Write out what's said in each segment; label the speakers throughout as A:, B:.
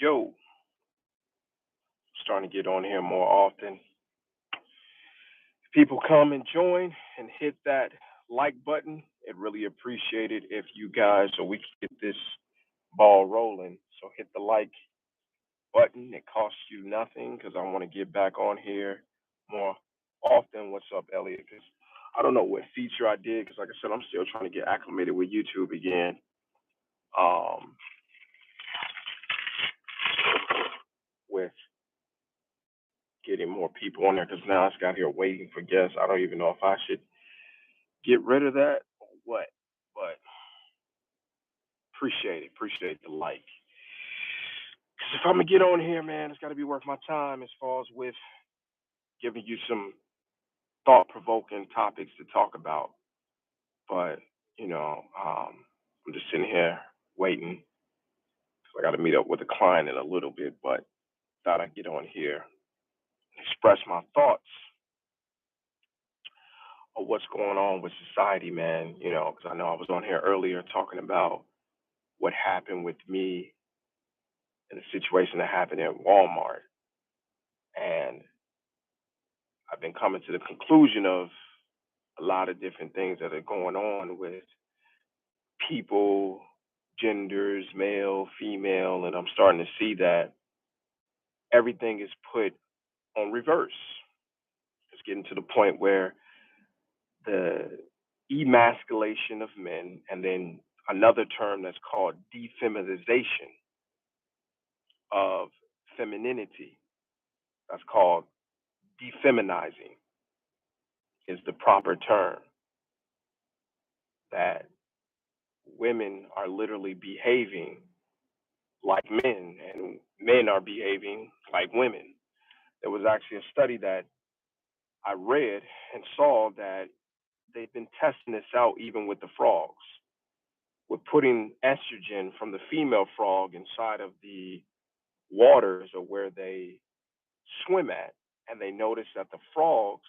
A: Yo, starting to get on here more often. People come and join and hit that like button. It really appreciate it if you guys, so we can get this ball rolling. So hit the like button. It costs you nothing because I want to get back on here more often. What's up, Elliot? Because I don't know what feature I did because, like I said, I'm still trying to get acclimated with YouTube again. Um, with getting more people on there because now it's got here waiting for guests. I don't even know if I should get rid of that or what, but appreciate the like. Because if I'm gonna get on here, man, it's got to be worth my time as far as with giving you some thought-provoking topics to talk about. But I'm just sitting here waiting. So I got to meet up with a client in a little bit, but thought I'd get on here and express my thoughts of what's going on with society, man. Because I know I was on here earlier talking about what happened with me in a situation that happened at Walmart. And I've been coming to the conclusion of a lot of different things that are going on with people, genders, male, female, and I'm starting to see that everything is put on reverse. It's getting to the point where the emasculation of men, and then another term that's called defeminization of femininity, that's called defeminizing, is the proper term. That women are literally behaving like men and men are behaving like women. There was actually a study that I read and saw that they've been testing this out even with the frogs, with putting estrogen from the female frog inside of the waters or where they swim at. And they notice that the frogs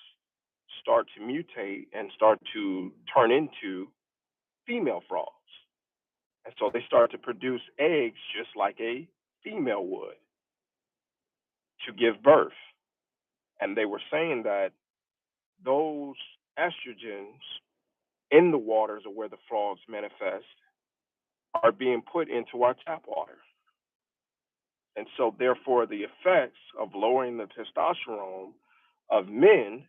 A: start to mutate and start to turn into female frogs. And so they start to produce eggs just like a female would to give birth. And they were saying that those estrogens in the waters or where the frogs manifest are being put into our tap water. And so, therefore, the effects of lowering the testosterone of men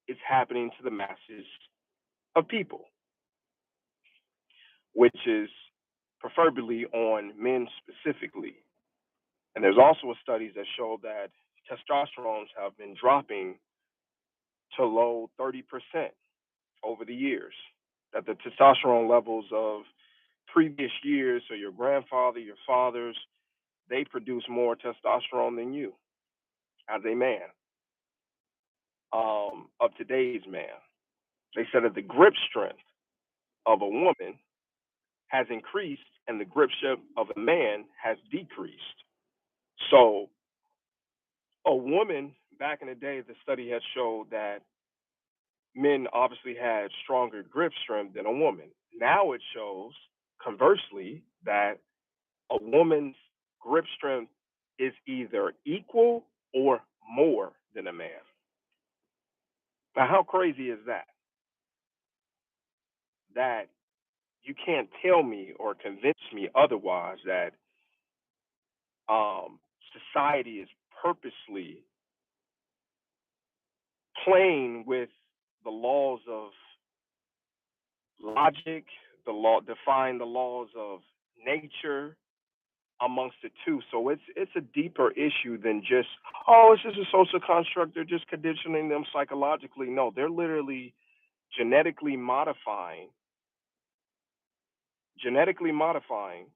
A: is happening to the masses of people, which is preferably on men specifically. And there's also studies that show that testosterones have been dropping to low 30% over the years. That the testosterone levels of previous years, so your grandfather, your fathers, they produce more testosterone than you as a man, of today's man. They said that the grip strength of a woman has increased and the grip strength of a man has decreased. So a woman back in the day, the study has showed that men obviously had stronger grip strength than a woman. Now it shows, conversely, that a woman's grip strength is either equal or more than a man. Now, how crazy is that? That you can't tell me or convince me otherwise that society is purposely playing with the laws of logic, define the laws of nature amongst the two. So it's a deeper issue than just, oh, it's just a social construct. They're just conditioning them psychologically. No, they're literally genetically modifying genetically modifying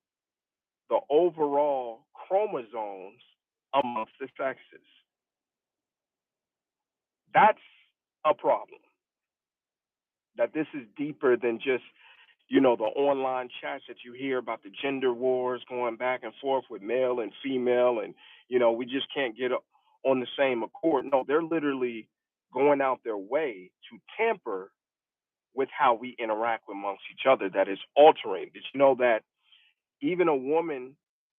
A: the overall chromosomes amongst the sexes. That's a problem. That this is deeper than just, the online chats that you hear about the gender wars going back and forth with male and female, and we just can't get on the same accord. No, they're literally going out their way to tamper with how we interact amongst each other. That is altering. Did you know that even a woman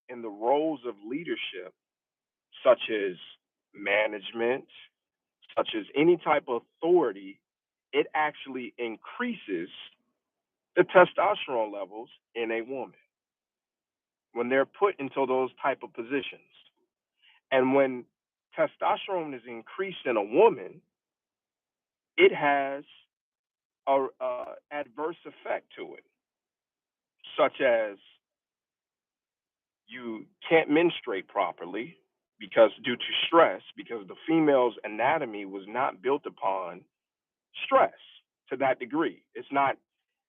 A: in the roles of leadership, such as management, such as any type of authority, it actually increases the testosterone levels in a woman when they're put into those type of positions. And when testosterone is increased in a woman, it has a adverse effect to it, such as you can't menstruate properly because due to stress, because the female's anatomy was not built upon stress to that degree. It's not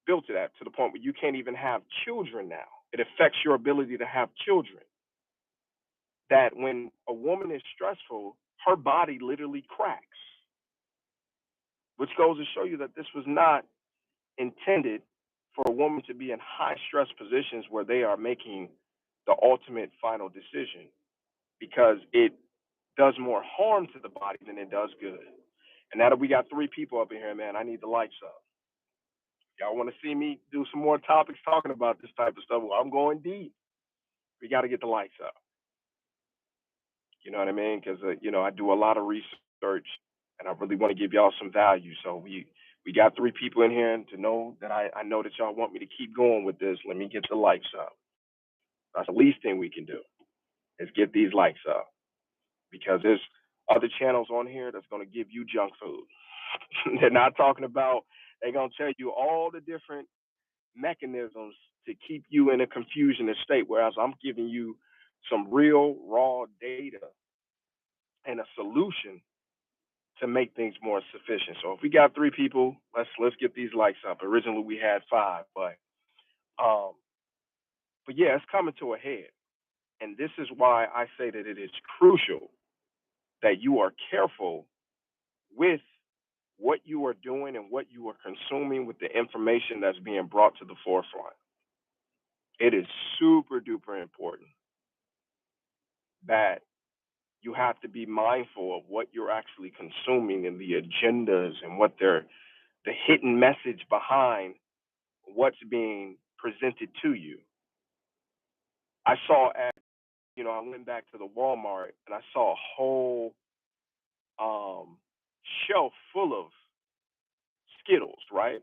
A: built to the point where you can't even have children now. It affects your ability to have children. That when a woman is stressful, her body literally cracks, which goes to show you that this was not intended for a woman to be in high stress positions where they are making the ultimate final decision, because it does more harm to the body than it does good. And now that we got three people up in here, man, I need the lights up. Y'all want to see me do some more topics talking about this type of stuff? Well, I'm going deep. We got to get the lights up. You know what I mean? Because I do a lot of research, and I really want to give y'all some value. So we got three people in here, and to know that I know that y'all want me to keep going with this, let me get the lights up. That's the least thing we can do is get these lights up, because there's other channels on here that's going to give you junk food. They're not talking about. They're going to tell you all the different mechanisms to keep you in a confusion state, whereas I'm giving you some real raw data and a solution to make things more sufficient. So if we got three people, let's get these lights up. Originally we had five, um, but yeah, it's coming to a head, and this is why I say that it is crucial that you are careful with what you are doing and what you are consuming with the information that's being brought to the forefront. It is super duper important that you have to be mindful of what you're actually consuming and the agendas and what they're the hidden message behind what's being presented to you. I saw I went back to the Walmart and I saw a whole um, shelf full of Skittles, right?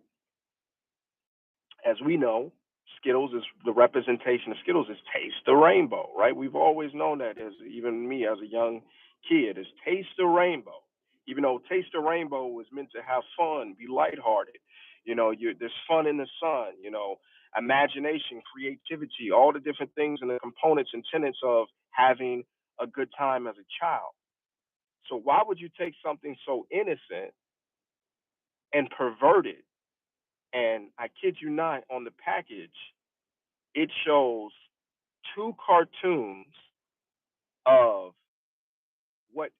A: As we know, Skittles is the representation of Skittles is taste the rainbow, right? We've always known that, as even me as a young kid, is taste the rainbow. Even though taste the rainbow was meant to have fun, be lighthearted. There's fun in the sun. Imagination, creativity, all the different things and the components and tenets of having a good time as a child. So why would you take something so innocent and pervert it? And I kid you not, on the package, it shows two cartoons of what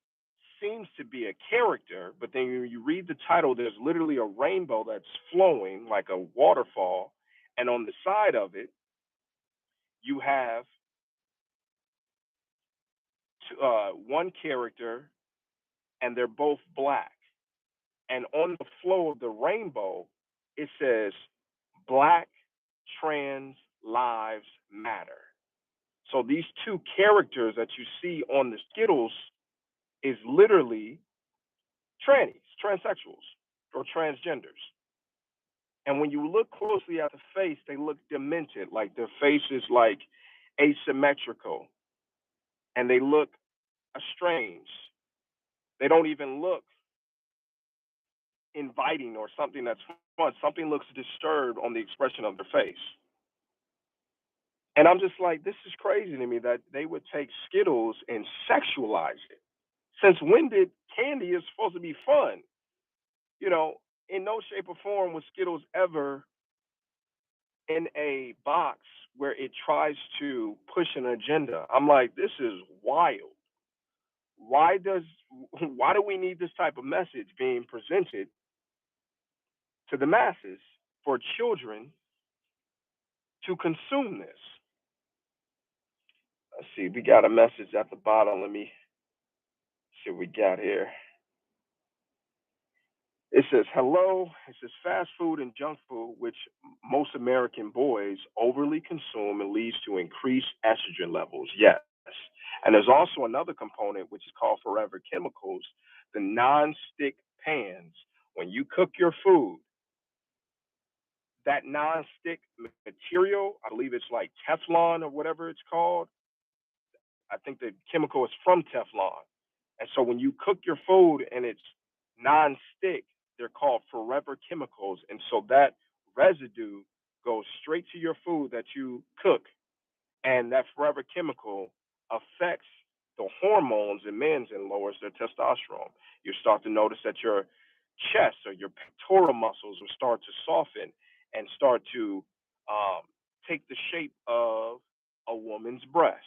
A: seems to be a character, but then when you read the title, there's literally a rainbow that's flowing like a waterfall. And on the side of it, you have one character, and they're both black. And on the flow of the rainbow, it says, Black Trans Lives Matter. So these two characters that you see on the Skittles is literally trannies, transsexuals, or transgenders. And when you look closely at the face, they look demented, like their face is like asymmetrical, and they look estranged. They don't even look inviting or something that's fun. Something looks disturbed on the expression of their face. And I'm just like, this is crazy to me that they would take Skittles and sexualize it. Since when did candy is supposed to be fun? In no shape or form was Skittles ever in a box where it tries to push an agenda. I'm like, this is wild. Why does why do we need this type of message being presented to the masses for children to consume this? Let's see, we got a message at the bottom. Let me See what we got here. It says, hello. It says fast food and junk food, which most American boys overly consume and leads to increased estrogen levels. Yes. And there's also another component, which is called forever chemicals, the non-stick pans. When you cook your food, that non-stick material, I believe it's like Teflon or whatever it's called. I think the chemical is from Teflon. And so when you cook your food and it's non-stick, they're called forever chemicals. And so that residue goes straight to your food that you cook. And that forever chemical affects the hormones in men's and lowers their testosterone. You start to notice that your chest or your pectoral muscles will start to soften and start to um, take the shape of a woman's breast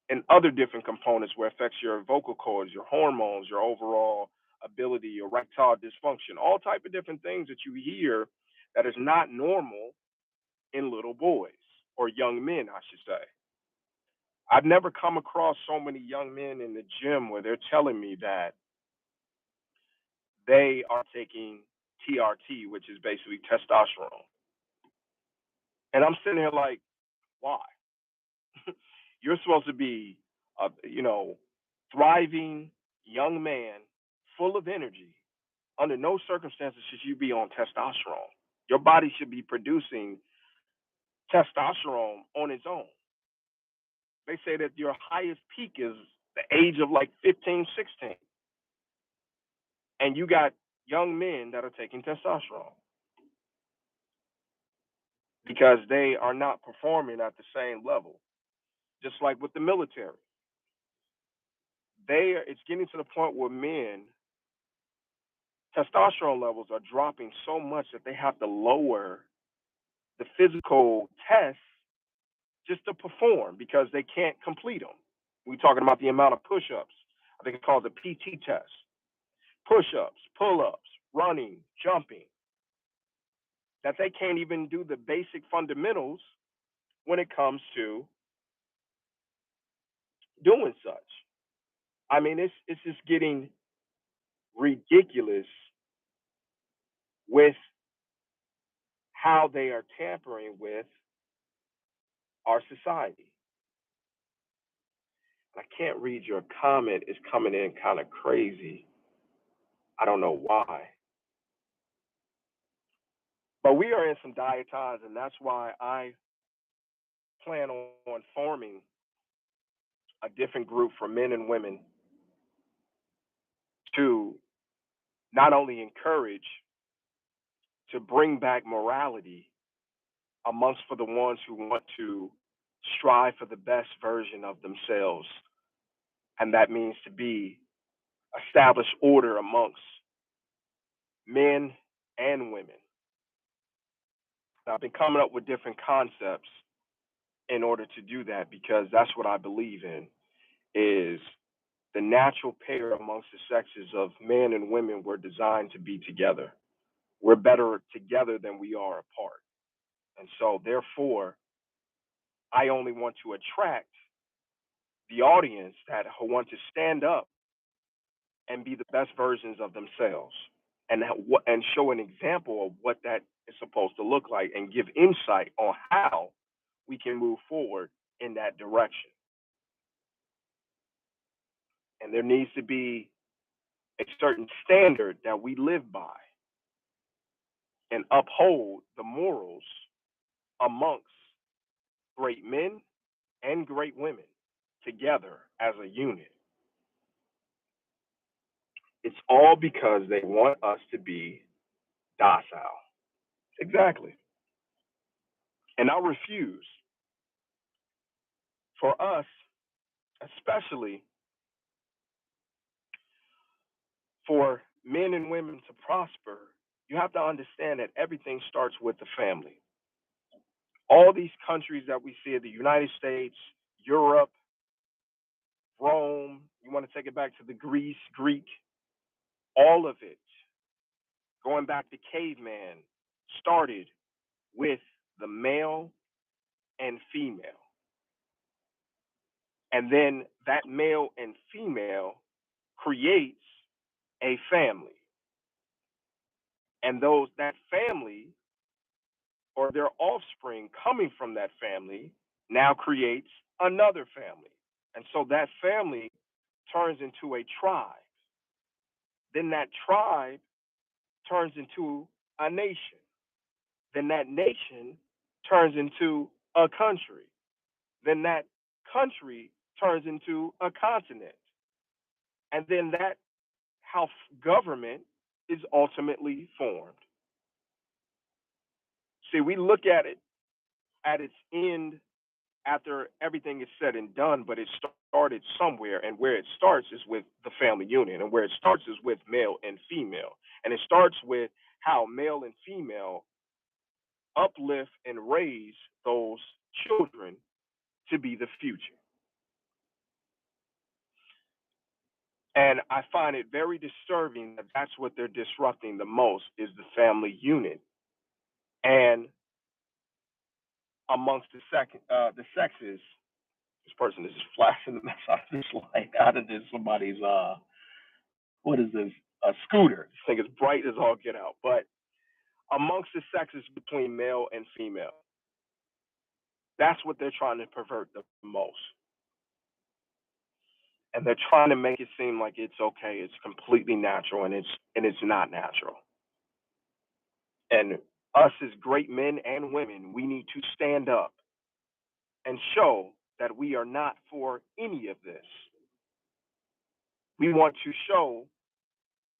A: and other different components where it affects your vocal cords, your hormones, your overall ability, your erectile dysfunction, all type of different things that you hear that is not normal in little boys or young men, I should say. I've never come across so many young men in the gym where they're telling me that they are taking TRT, which is basically testosterone. And I'm sitting here like, why? You're supposed to be a thriving young man full of energy. Under no circumstances should you be on testosterone. Your body should be producing testosterone on its own. They say that your highest peak is the age of like 15, 16. And you got young men that are taking testosterone because they are not performing at the same level. Just like with the military, it's getting to the point where men testosterone levels are dropping so much that they have to lower the physical tests just to perform because they can't complete them. We're talking about the amount of push-ups. I think it's called the PT test. Push-ups, pull-ups, running, jumping, that they can't even do the basic fundamentals when it comes to doing such. I mean, it's just getting ridiculous with how they are tampering with our society. I can't read your comment. It's coming in kind of crazy. I don't know why. But we are in some dire times, and that's why I plan on forming a different group for men and women to not only encourage, to bring back morality amongst for the ones who want to strive for the best version of themselves. And that means to be establish order amongst men and women. Now, I've been coming up with different concepts in order to do that because that's what I believe in is the natural pair amongst the sexes of men and women were designed to be together. We're better together than we are apart. And so therefore, I only want to attract the audience that want to stand up and be the best versions of themselves and show an example of what that is supposed to look like and give insight on how we can move forward in that direction. And there needs to be a certain standard that we live by and uphold the morals amongst great men and great women together as a unit. It's all because they want us to be docile. Exactly. And I refuse for us, especially for men and women to prosper, you have to understand that everything starts with the family. All these countries that we see, the United States, Europe, Rome, you want to take it back to the Greek, all of it, going back to caveman, started with the male and female. And then that male and female creates a family. And that family or their offspring coming from that family now creates another family. And so that family turns into a tribe. Then that tribe turns into a nation. Then that nation turns into a country. Then that country turns into a continent. And then that how government is ultimately formed. See, we look at it at its end after everything is said and done, but it started somewhere, and where it starts is with the family unit, and where it starts is with male and female, and it starts with how male and female uplift and raise those children to be the future. And I find it very disturbing that that's what they're disrupting the most is the family unit. And amongst the sexes, this person is just flashing the mess out of this light out of this somebody's what is this, a scooter. This thing is bright as all get out. But amongst the sexes between male and female, that's what they're trying to pervert the most. And they're trying to make it seem like it's okay, it's completely natural, and it's not natural. And us as great men and women, we need to stand up and show that we are not for any of this. We want to show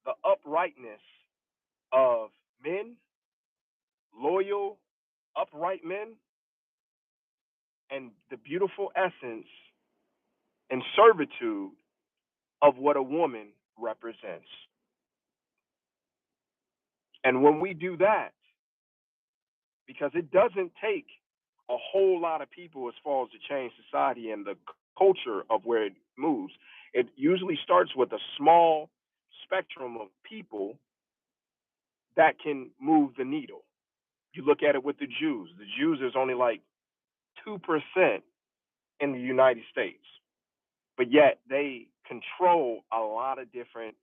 A: the uprightness of men, loyal, upright men, and the beautiful essence and servitude of what a woman represents. And when we do that, because it doesn't take a whole lot of people as far as to change society and the culture of where it moves, it usually starts with a small spectrum of people that can move the needle. You look at it with the Jews. The Jews, there's only like 2% in the United States, but yet they control a lot of different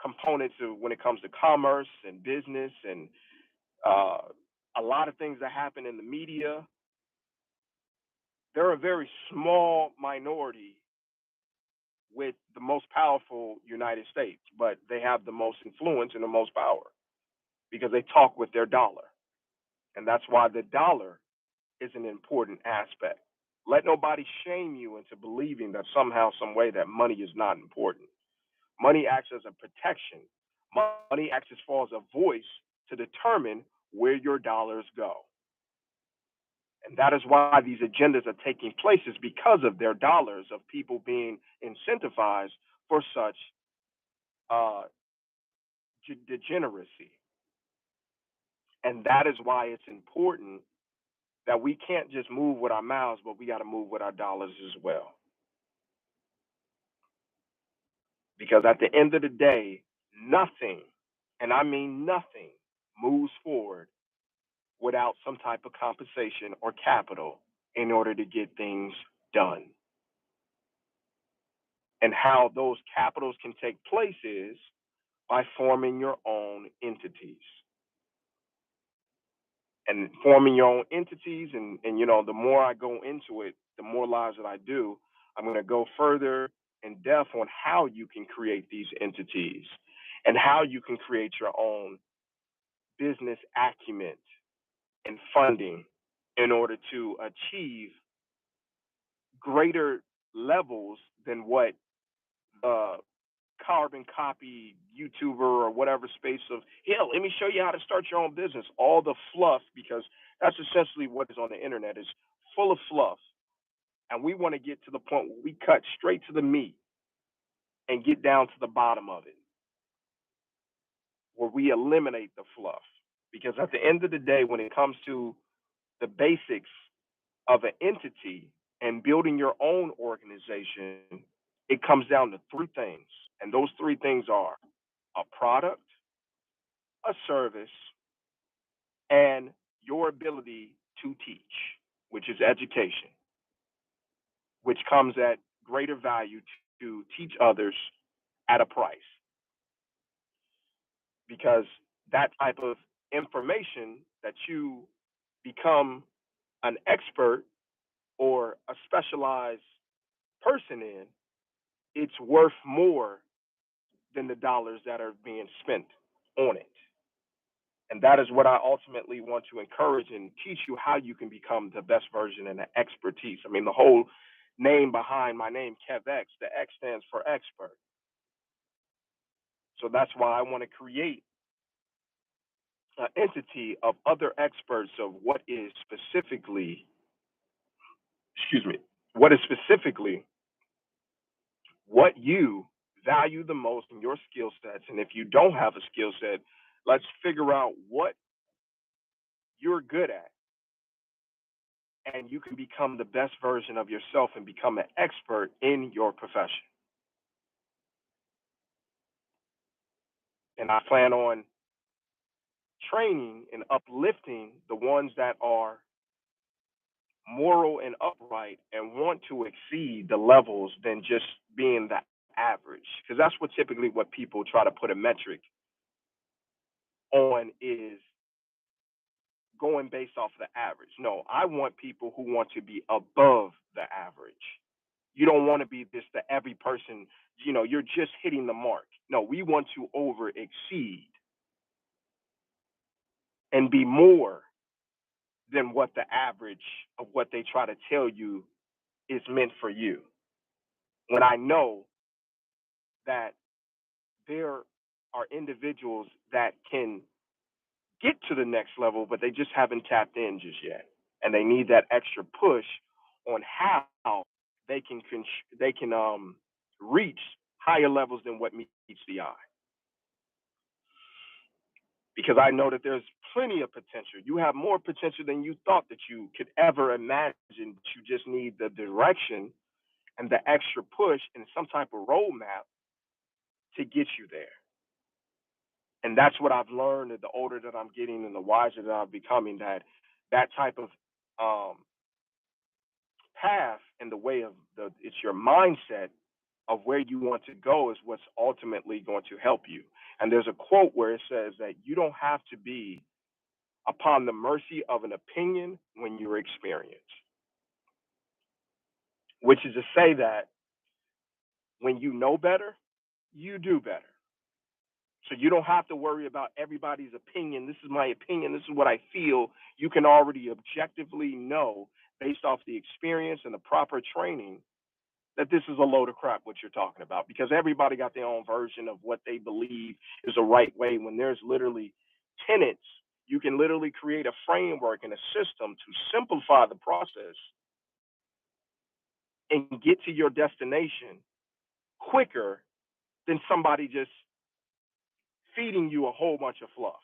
A: components of when it comes to commerce and business and uh, a lot of things that happen in the media. They're a very small minority with the most powerful United States, but they have the most influence and the most power because they talk with their dollar. And that's why the dollar is an important aspect. Let nobody shame you into believing that somehow, some way that money is not important. Money acts as a protection. Money acts as far as a voice to determine where your dollars go. And that is why these agendas are taking place, is because of their dollars, of people being incentivized for such uh, degeneracy. And that is why it's important that we can't just move with our mouths, but we got to move with our dollars as well. Because at the end of the day, nothing, and I mean nothing, moves forward without some type of compensation or capital in order to get things done. And how those capitals can take place is by forming your own entities. And forming your own entities, and the more I go into it, the more lives that I do, I'm going to go further in depth on how you can create these entities and how you can create your own business acumen and funding in order to achieve greater levels than what the carbon copy YouTuber or whatever space of, hell, let me show you how to start your own business. All the fluff, because that's essentially what is on the internet, is full of fluff. And we want to get to the point where we cut straight to the meat and get down to the bottom of it, where we eliminate the fluff. Because at the end of the day, when it comes to the basics of an entity and building your own organization, it comes down to three things. And those three things are a product, a service, and your ability to teach, which is education, which comes at greater value to teach others at a price, because that type of information that you become an expert or a specialized person in, it's worth more than the dollars that are being spent on it. And that is what I ultimately want to encourage and teach you, how you can become the best version and the expertise. I mean, the whole name behind my name, KevX, the X stands for expert. So that's why I want to create an entity of other experts of what is specifically, excuse me, what is specifically what you value the most in your skill sets. And if you don't have a skill set, let's figure out what you're good at, and you can become the best version of yourself and become an expert in your profession. And I plan on training and uplifting the ones that are moral and upright and want to exceed the levels than just being the average. Because that's what typically what people try to put a metric on, is going based off the average. No, I want people who want to be above the average. You don't want to be just the every person, you're just hitting the mark. No, we want to over exceed and be more than what the average of what they try to tell you is meant for you. When I know that there are individuals that can get to the next level, but they just haven't tapped in just yet, and they need that extra push on how they can reach higher levels than what meets the eye. Because I know that there's plenty of potential. You have more potential than you thought that you could ever imagine. But you just need the direction and the extra push and some type of roadmap to get you there. And that's what I've learned, that the older that I'm getting and the wiser that I'm becoming, that type of um, path and the way of it's your mindset of where you want to go is what's ultimately going to help you. And there's a quote where it says that you don't have to be upon the mercy of an opinion when you're experienced, which is to say that when you know better, you do better. So you don't have to worry about everybody's opinion. This is my opinion. This is what I feel. You can already objectively know, based off the experience and the proper training, that this is a load of crap what you're talking about, because everybody got their own version of what they believe is the right way, when there's literally tenets. You can literally create a framework and a system to simplify the process and get to your destination quicker than somebody just feeding you a whole bunch of fluff.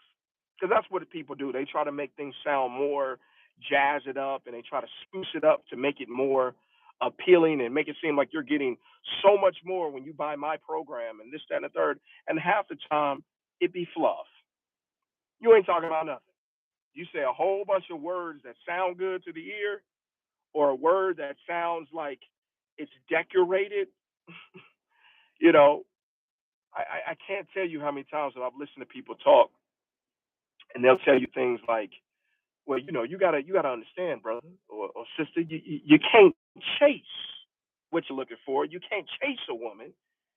A: Because that's what people do. They try to make things sound more, jazz it up, and they try to spruce it up to make it more appealing and make it seem like you're getting so much more when you buy my program and this, that, and the third. And half the time, it be fluff. You ain't talking about nothing. You say a whole bunch of words that sound good to the ear, or a word that sounds like it's decorated. you know, I can't tell you how many times that I've listened to people talk, and they'll tell you things like, well, you gotta understand, brother or sister, you can't chase what you're looking for. You can't chase a woman.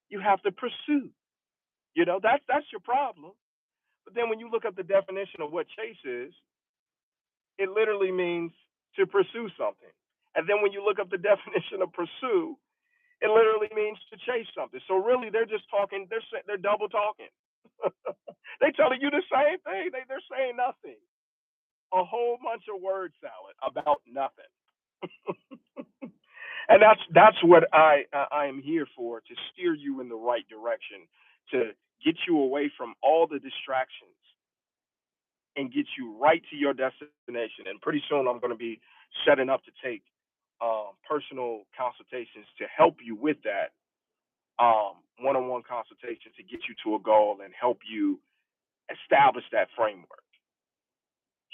A: You have to pursue. That's your problem. But then when you look up the definition of what chase is, it literally means to pursue something. And then when you look up the definition of pursue, it literally means to chase something. So really, they're just talking. They're double talking. They telling you the same thing. They're saying nothing. A whole bunch of word salad about nothing. And that's what I am here for, to steer you in the right direction, to get you away from all the distractions and get you right to your destination. And pretty soon I'm going to be setting up to take personal consultations to help you with that, one-on-one consultation to get you to a goal and help you establish that framework.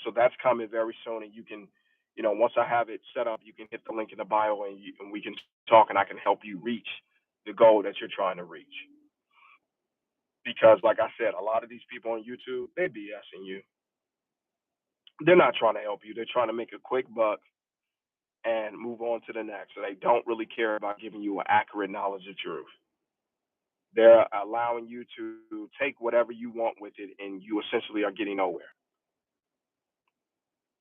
A: So that's coming very soon, and you can, once I have it set up, you can hit the link in the bio, and we can talk, and I can help you reach the goal that you're trying to reach. Because, like I said, a lot of these people on YouTube, they BSing you. They're not trying to help you. They're trying to make a quick buck and move on to the next. So they don't really care about giving you an accurate knowledge of truth. They're allowing you to take whatever you want with it, and you essentially are getting nowhere.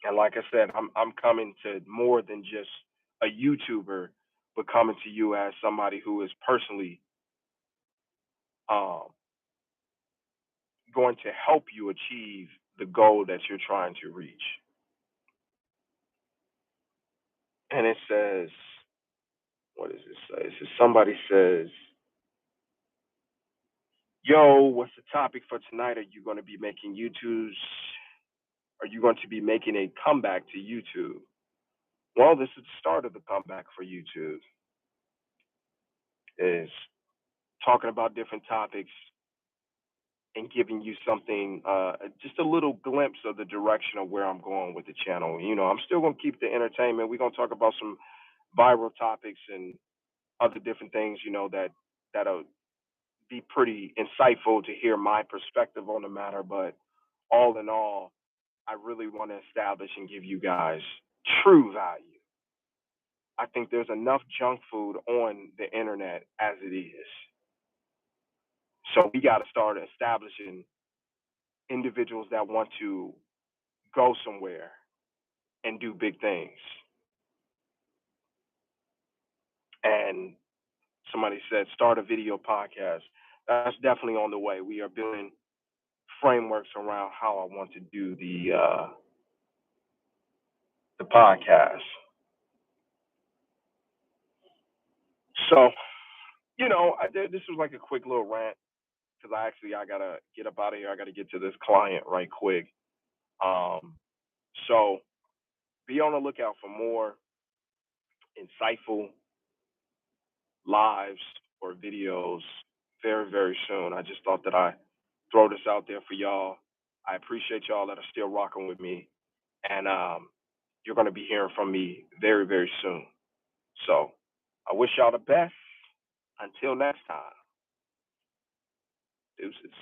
A: And like I said, I'm coming to more than just a YouTuber, but coming to you as somebody who is personally um, going to help you achieve the goal that you're trying to reach. And it says, what does it say? It says somebody says, "Yo, what's the topic for tonight? Are you going to be making YouTube's? Are you going to be making a comeback to YouTube?" Well, this is the start of the comeback for YouTube. Is talking about different topics and giving you something, just a little glimpse of the direction of where I'm going with the channel. I'm still going to keep the entertainment. We're going to talk about some viral topics and other different things, that'll be pretty insightful to hear my perspective on the matter. But all in all, I really want to establish and give you guys true value. I think there's enough junk food on the internet as it is. So we got to start establishing individuals that want to go somewhere and do big things. And somebody said, start a video podcast. That's definitely on the way. We are building frameworks around how I want to do the podcast. So, this was like a quick little rant because I gotta get up out of here. I gotta get to this client right quick. So be on the lookout for more insightful lives or videos very, very soon. I just thought that I throw this out there for y'all. I appreciate y'all that are still rocking with me. And you're going to be hearing from me very, very soon. So I wish y'all the best. Until next time, deuces.